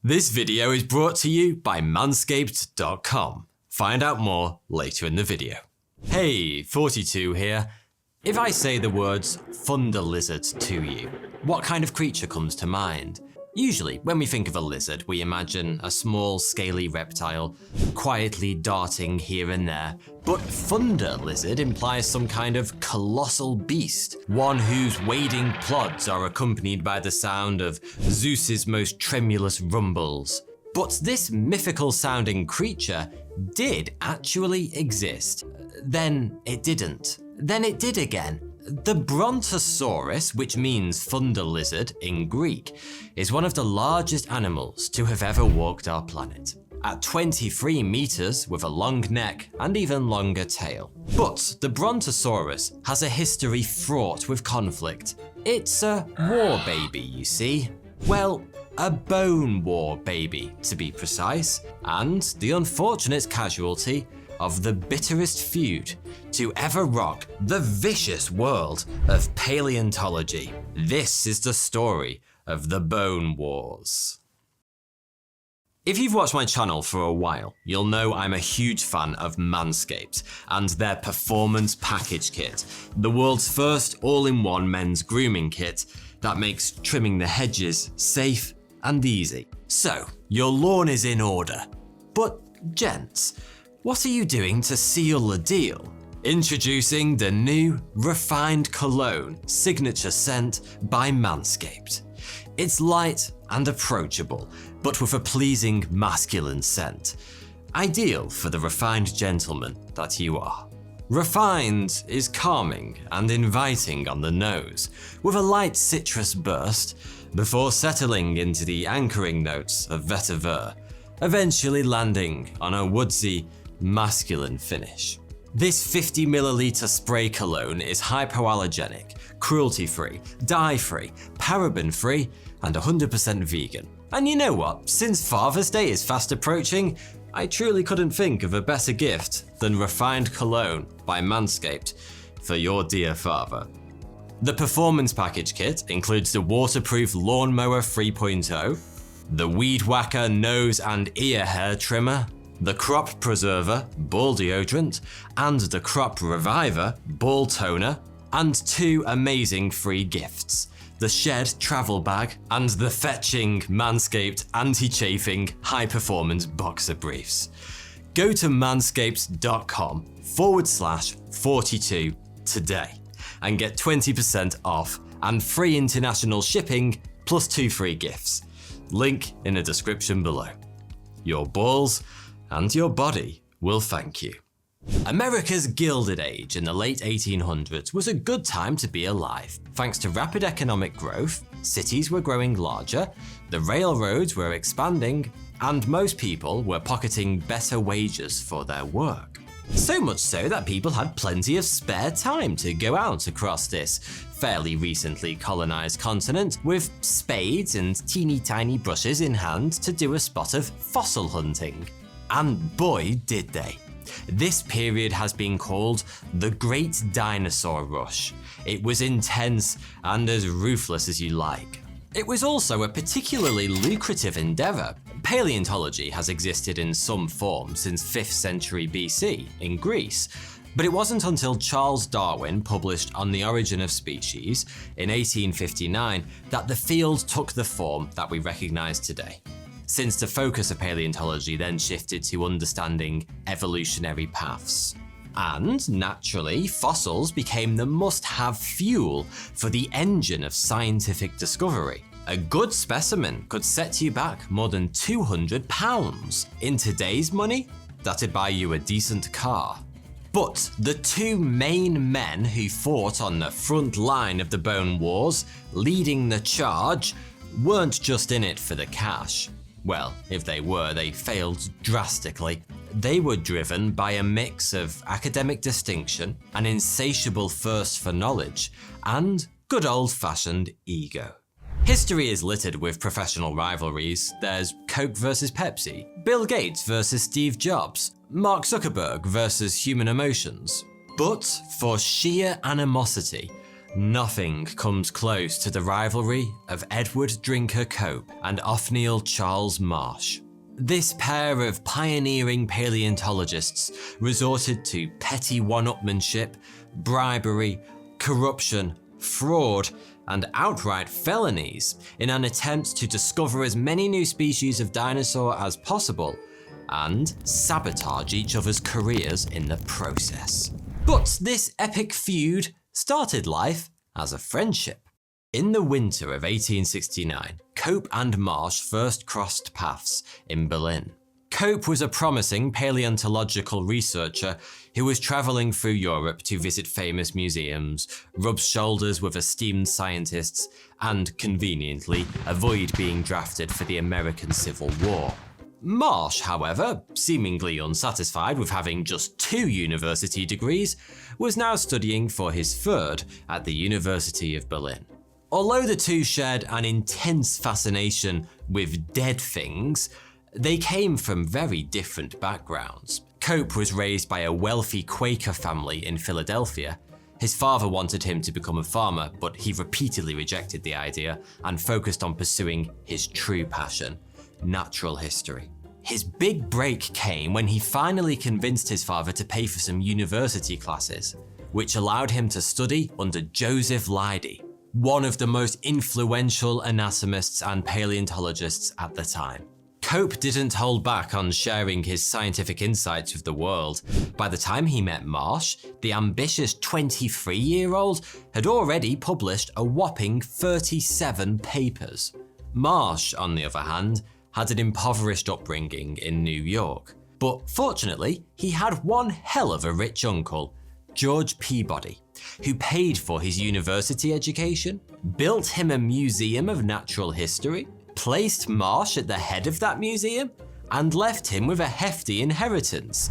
This video is brought to you by Manscaped.com. Find out more later in the video. Hey, 42 here. If I say the words thunder lizard to you, what kind of creature comes to mind? Usually, when we think of a lizard, we imagine a small, scaly reptile, quietly darting here and there. But thunder lizard implies some kind of colossal beast, one whose wading plods are accompanied by the sound of Zeus's most tremulous rumbles. But this mythical-sounding creature did actually exist. Then it didn't. Then it did again. The Brontosaurus, which means thunder lizard in Greek, is one of the largest animals to have ever walked our planet. At 23 meters with a long neck and even longer tail. But the Brontosaurus has a history fraught with conflict. It's a war baby, you see. Well, a bone war baby, to be precise, and the unfortunate casualty of the bitterest feud to ever rock the vicious world of paleontology. This is the story of the Bone Wars. If you've watched my channel for a while, you'll know I'm a huge fan of Manscaped and their Performance Package Kit, the world's first all-in-one men's grooming kit that makes trimming the hedges safe and easy. So, your lawn is in order. But gents, what are you doing to seal the deal? Introducing the new refined cologne signature scent by Manscaped. It's light and approachable, but with a pleasing masculine scent. Ideal for the refined gentleman that you are. Refined is calming and inviting on the nose, with a light citrus burst, before settling into the anchoring notes of vetiver, eventually landing on a woodsy, masculine finish. This 50ml spray cologne is hypoallergenic, cruelty-free, dye-free, paraben-free, and 100% vegan. And you know what? Since Father's Day is fast approaching, I truly couldn't think of a better gift than refined cologne by Manscaped for your dear father. The Performance Package Kit includes the waterproof Lawnmower 3.0, the Weed Whacker nose and ear hair trimmer, the Crop Preserver ball deodorant, and the Crop Reviver ball toner, and two amazing free gifts: the Shed travel bag and the fetching Manscaped anti-chafing high-performance boxer briefs. Go to manscaped.com/42 today and get 20% off and free international shipping plus 2 free gifts. Link in the description below. Your balls and your body will thank you. America's Gilded Age in the late 1800s was a good time to be alive. Thanks to rapid economic growth, cities were growing larger, the railroads were expanding, and most people were pocketing better wages for their work. So much so that people had plenty of spare time to go out across this fairly recently colonized continent with spades and teeny tiny brushes in hand to do a spot of fossil hunting. And boy, did they. This period has been called the Great Dinosaur Rush. It was intense and as ruthless as you like. It was also a particularly lucrative endeavor. Paleontology has existed in some form since 5th century BC in Greece, but it wasn't until Charles Darwin published On the Origin of Species in 1859 that the field took the form that we recognize today. Since the focus of paleontology then shifted to understanding evolutionary paths. And naturally, fossils became the must-have fuel for the engine of scientific discovery. A good specimen could set you back more than £200. In today's money, that'd buy you a decent car. But the two main men who fought on the front line of the Bone Wars, leading the charge, weren't just in it for the cash. Well, if they were, they failed drastically. They were driven by a mix of academic distinction, an insatiable thirst for knowledge, and good old-fashioned ego. History is littered with professional rivalries. There's Coke versus Pepsi, Bill Gates versus Steve Jobs, Mark Zuckerberg versus human emotions. But for sheer animosity, Nothing comes close to the rivalry of Edward Drinker Cope and Othniel Charles Marsh. This pair of pioneering paleontologists resorted to petty one-upmanship, bribery, corruption, fraud, and outright felonies in an attempt to discover as many new species of dinosaur as possible and sabotage each other's careers in the process. But this epic feud started life as a friendship. In the winter of 1869, Cope and Marsh first crossed paths in Berlin. Cope was a promising paleontological researcher who was traveling through Europe to visit famous museums, rub shoulders with esteemed scientists, and, conveniently, avoid being drafted for the American Civil War. Marsh, however, seemingly unsatisfied with having just 2 university degrees, was now studying for his 3rd at the University of Berlin. Although the two shared an intense fascination with dead things, they came from very different backgrounds. Cope was raised by a wealthy Quaker family in Philadelphia. His father wanted him to become a farmer, but he repeatedly rejected the idea and focused on pursuing his true passion, natural history. His big break came when he finally convinced his father to pay for some university classes, which allowed him to study under Joseph Leidy, one of the most influential anatomists and paleontologists at the time. Cope didn't hold back on sharing his scientific insights with the world. By the time he met Marsh, the ambitious 23-year-old had already published a whopping 37 papers. Marsh, on the other hand, had an impoverished upbringing in New York. But fortunately, he had one hell of a rich uncle, George Peabody, who paid for his university education, built him a museum of natural history, placed Marsh at the head of that museum, and left him with a hefty inheritance.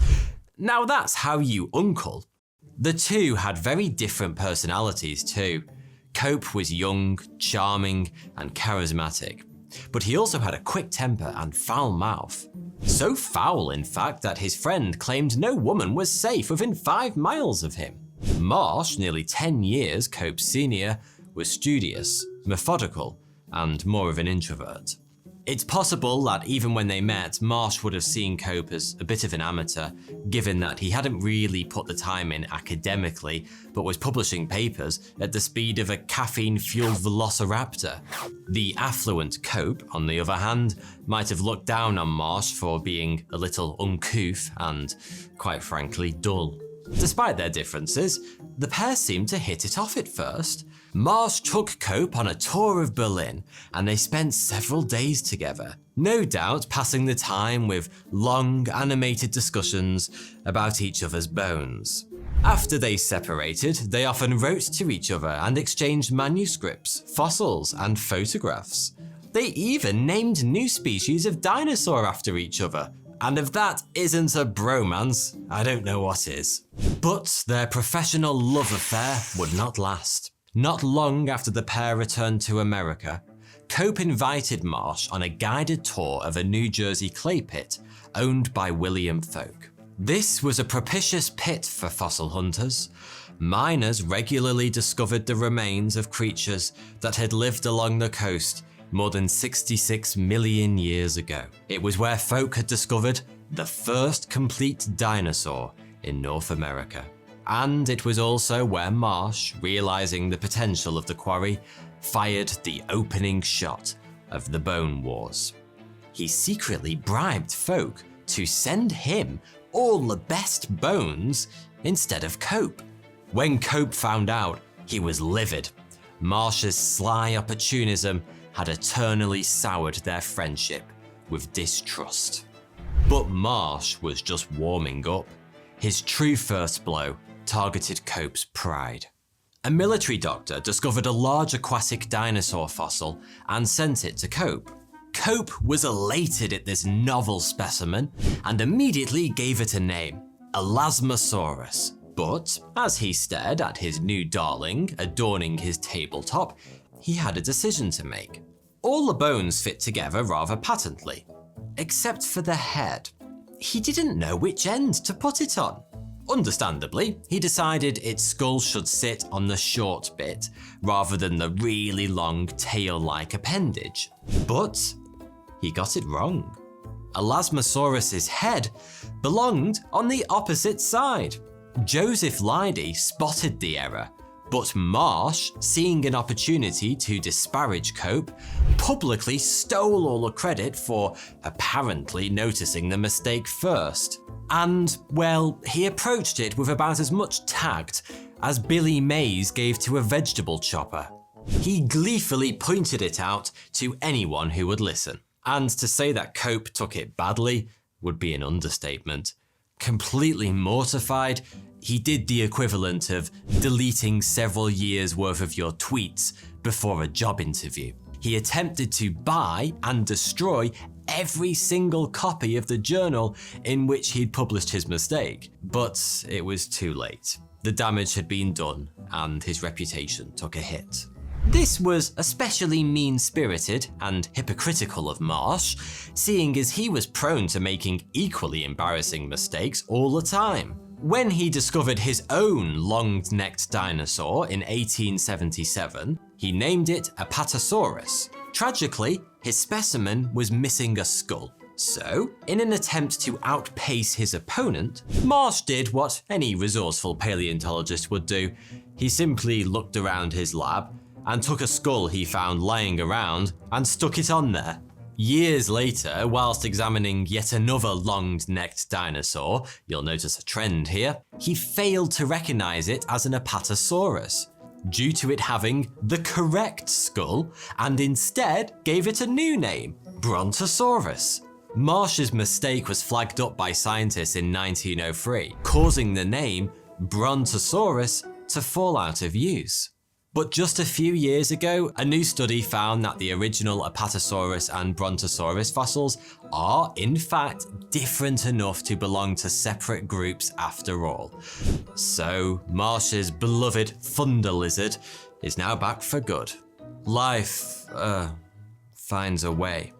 Now that's how you uncle. The two had very different personalities too. Cope was young, charming, and charismatic, but he also had a quick temper and foul mouth. So foul, in fact, that his friend claimed no woman was safe within 5 miles of him. Marsh, nearly 10 years Cope's senior, was studious, methodical, and more of an introvert. It's possible that even when they met, Marsh would have seen Cope as a bit of an amateur, given that he hadn't really put the time in academically, but was publishing papers at the speed of a caffeine-fueled velociraptor. The affluent Cope, on the other hand, might have looked down on Marsh for being a little uncouth and, quite frankly, dull. Despite their differences, the pair seemed to hit it off at first. Marsh took Cope on a tour of Berlin, and they spent several days together, no doubt passing the time with long, animated discussions about each other's bones. After they separated, they often wrote to each other and exchanged manuscripts, fossils, and photographs. They even named new species of dinosaur after each other. And if that isn't a bromance, I don't know what is. But their professional love affair would not last. Not long after the pair returned to America, Cope invited Marsh on a guided tour of a New Jersey clay pit owned by William Folk. This was a propitious pit for fossil hunters. Miners regularly discovered the remains of creatures that had lived along the coast more than 66 million years ago. It was where Folk had discovered the first complete dinosaur in North America. And it was also where Marsh, realizing the potential of the quarry, fired the opening shot of the Bone Wars. He secretly bribed Folk to send him all the best bones instead of Cope. When Cope found out, he was livid. Marsh's sly opportunism had eternally soured their friendship with distrust. But Marsh was just warming up. His true first blow targeted Cope's pride. A military doctor discovered a large aquatic dinosaur fossil and sent it to Cope. Cope was elated at this novel specimen and immediately gave it a name, Elasmosaurus. But as he stared at his new darling adorning his tabletop, he had a decision to make. All the bones fit together rather patently, except for the head. He didn't know which end to put it on. Understandably, he decided its skull should sit on the short bit, rather than the really long tail-like appendage. But he got it wrong. Elasmosaurus's head belonged on the opposite side. Joseph Leidy spotted the error, but Marsh, seeing an opportunity to disparage Cope, publicly stole all the credit for apparently noticing the mistake first. And, well, he approached it with about as much tact as Billy Mays gave to a vegetable chopper. He gleefully pointed it out to anyone who would listen. And to say that Cope took it badly would be an understatement. Completely mortified, he did the equivalent of deleting several years' worth of your tweets before a job interview. He attempted to buy and destroy every single copy of the journal in which he'd published his mistake, but it was too late. The damage had been done, and his reputation took a hit. This was especially mean-spirited and hypocritical of Marsh, seeing as he was prone to making equally embarrassing mistakes all the time. When he discovered his own long-necked dinosaur in 1877, he named it Apatosaurus. Tragically, his specimen was missing a skull. So, in an attempt to outpace his opponent, Marsh did what any resourceful paleontologist would do. He simply looked around his lab and took a skull he found lying around and stuck it on there. Years later, whilst examining yet another long-necked dinosaur, you'll notice a trend here, he failed to recognize it as an Apatosaurus, due to it having the correct skull, and instead gave it a new name, Brontosaurus. Marsh's mistake was flagged up by scientists in 1903, causing the name Brontosaurus to fall out of use. But just a few years ago, a new study found that the original Apatosaurus and Brontosaurus fossils are, in fact, different enough to belong to separate groups after all. So, Marsh's beloved thunder lizard is now back for good. Life, finds a way.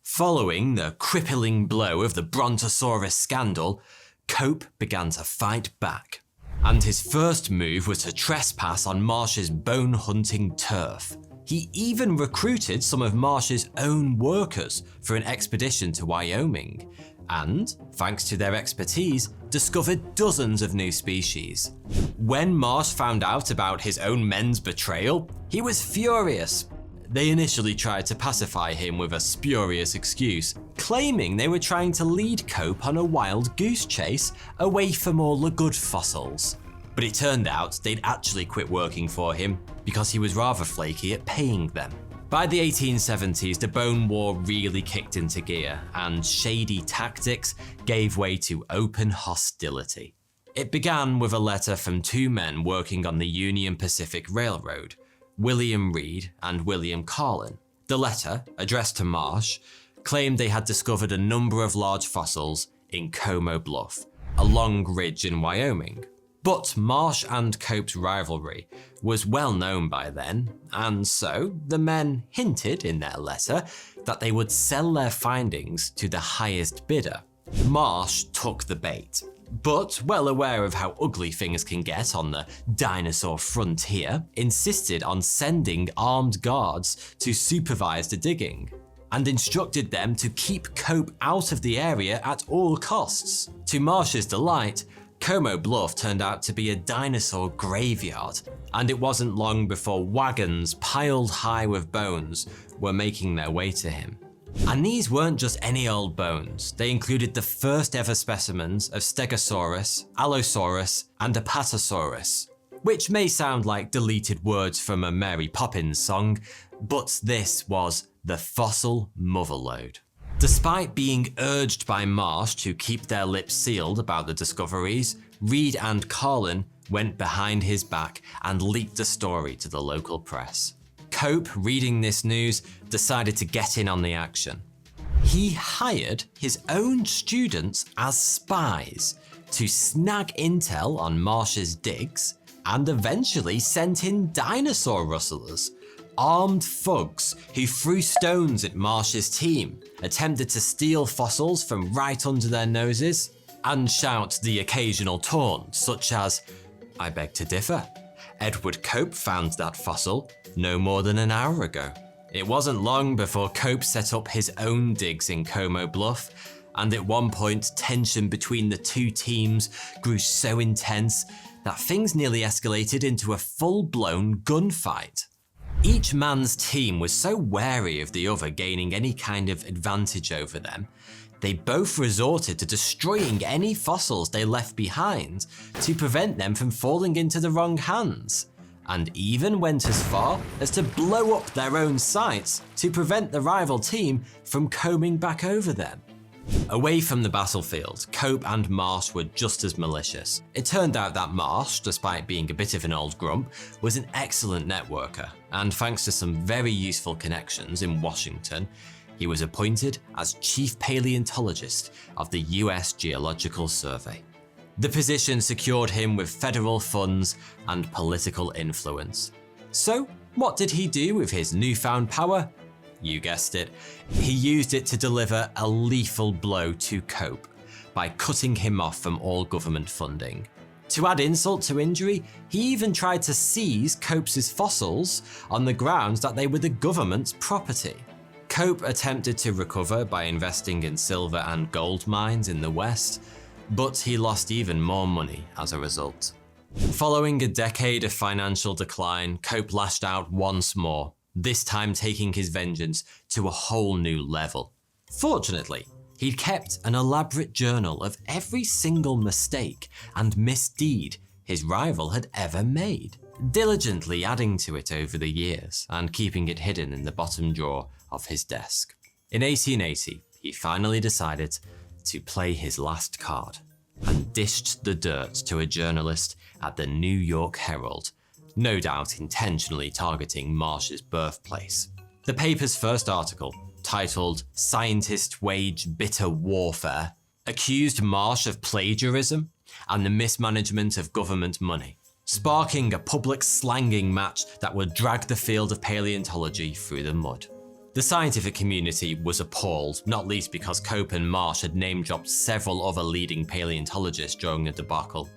Following the crippling blow of the Brontosaurus scandal, Cope began to fight back. And his first move was to trespass on Marsh's bone-hunting turf. He even recruited some of Marsh's own workers for an expedition to Wyoming, and, thanks to their expertise, discovered dozens of new species. When Marsh found out about his own men's betrayal, he was furious. They initially tried to pacify him with a spurious excuse, claiming they were trying to lead Cope on a wild goose chase away from all the good fossils. But it turned out they'd actually quit working for him because he was rather flaky at paying them. By the 1870s, the Bone War really kicked into gear, and shady tactics gave way to open hostility. It began with a letter from two men working on the Union Pacific Railroad, William Reed and William Carlin. The letter, addressed to Marsh, claimed they had discovered a number of large fossils in Como Bluff, a long ridge in Wyoming. But Marsh and Cope's rivalry was well known by then, and so the men hinted in their letter that they would sell their findings to the highest bidder. Marsh took the bait, but well aware of how ugly things can get on the dinosaur frontier, insisted on sending armed guards to supervise the digging, and instructed them to keep Cope out of the area at all costs. To Marsh's delight, Como Bluff turned out to be a dinosaur graveyard, and it wasn't long before wagons piled high with bones were making their way to him. And these weren't just any old bones, they included the first ever specimens of Stegosaurus, Allosaurus, and Apatosaurus, which may sound like deleted words from a Mary Poppins song, but this was the fossil motherlode. Despite being urged by Marsh to keep their lips sealed about the discoveries, Reed and Carlin went behind his back and leaked the story to the local press. Cope, reading this news, decided to get in on the action. He hired his own students as spies to snag intel on Marsh's digs, and eventually sent in dinosaur rustlers, armed thugs who threw stones at Marsh's team, attempted to steal fossils from right under their noses, and shout the occasional taunt such as, "I beg to differ. Edward Cope found that fossil no more than an hour ago." It wasn't long before Cope set up his own digs in Como Bluff, and at one point tension between the two teams grew so intense that things nearly escalated into a full-blown gunfight. Each man's team was so wary of the other gaining any kind of advantage over them, they both resorted to destroying any fossils they left behind to prevent them from falling into the wrong hands, and even went as far as to blow up their own sites to prevent the rival team from combing back over them. Away from the battlefield, Cope and Marsh were just as malicious. It turned out that Marsh, despite being a bit of an old grump, was an excellent networker, and thanks to some very useful connections in Washington, he was appointed as Chief Paleontologist of the US Geological Survey. The position secured him with federal funds and political influence. So, what did he do with his newfound power? You guessed it, he used it to deliver a lethal blow to Cope by cutting him off from all government funding. To add insult to injury, he even tried to seize Cope's fossils on the grounds that they were the government's property. Cope attempted to recover by investing in silver and gold mines in the West, but he lost even more money as a result. Following a decade of financial decline, Cope lashed out once more, this time taking his vengeance to a whole new level. Fortunately, he'd kept an elaborate journal of every single mistake and misdeed his rival had ever made, diligently adding to it over the years and keeping it hidden in the bottom drawer of his desk. In 1880, he finally decided to play his last card and dished the dirt to a journalist at the New York Herald, no doubt intentionally targeting Marsh's birthplace. The paper's first article, titled "Scientists Wage Bitter Warfare," accused Marsh of plagiarism and the mismanagement of government money, sparking a public slanging match that would drag the field of paleontology through the mud. The scientific community was appalled, not least because Cope and Marsh had name-dropped several other leading paleontologists during the debacle.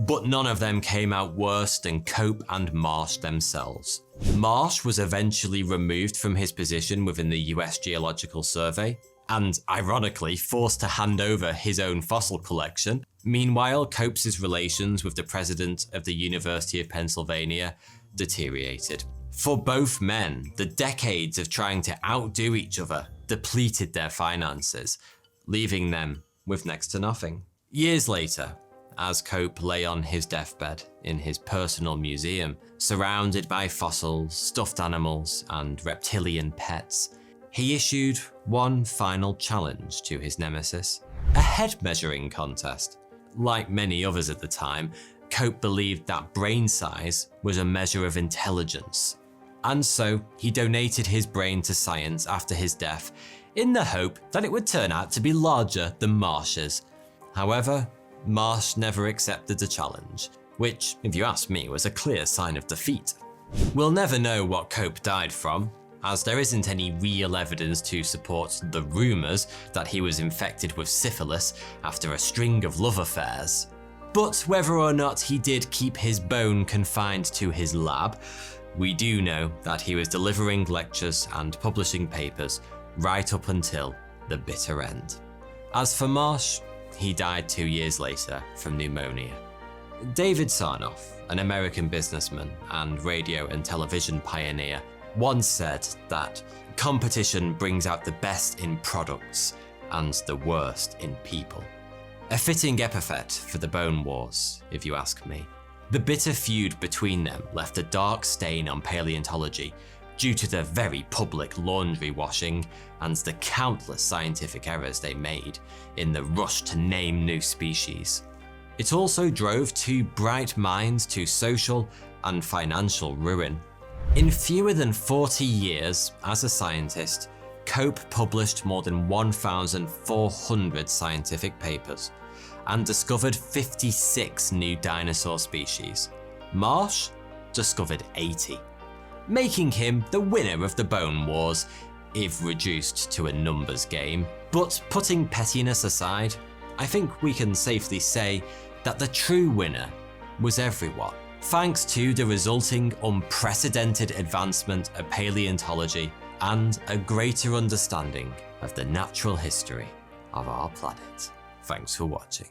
But none of them came out worse than Cope and Marsh themselves. Marsh was eventually removed from his position within the US Geological Survey, and ironically forced to hand over his own fossil collection. Meanwhile, Cope's relations with the president of the University of Pennsylvania deteriorated. For both men, the decades of trying to outdo each other depleted their finances, leaving them with next to nothing. Years later, as Cope lay on his deathbed in his personal museum, surrounded by fossils, stuffed animals, and reptilian pets, he issued one final challenge to his nemesis, a head measuring contest. Like many others at the time, Cope believed that brain size was a measure of intelligence, and so he donated his brain to science after his death in the hope that it would turn out to be larger than Marsh's. However, Marsh never accepted the challenge, which, if you ask me, was a clear sign of defeat. We'll never know what Cope died from, as there isn't any real evidence to support the rumours that he was infected with syphilis after a string of love affairs. But whether or not he did keep his bone confined to his lab, we do know that he was delivering lectures and publishing papers right up until the bitter end. As for Marsh, he died 2 years later from pneumonia. David Sarnoff, an American businessman and radio and television pioneer, once said that competition brings out the best in products and the worst in people. A fitting epithet for the Bone Wars, if you ask me. The bitter feud between them left a dark stain on paleontology due to the very public laundry washing and the countless scientific errors they made in the rush to name new species. It also drove two bright minds to social and financial ruin. In fewer than 40 years as a scientist, Cope published more than 1,400 scientific papers and discovered 56 new dinosaur species. Marsh discovered 80, making him the winner of the Bone Wars, if reduced to a numbers game. But putting pettiness aside, I think we can safely say that the true winner was everyone. Thanks to the resulting unprecedented advancement of paleontology and a greater understanding of the natural history of our planet. Thanks for watching.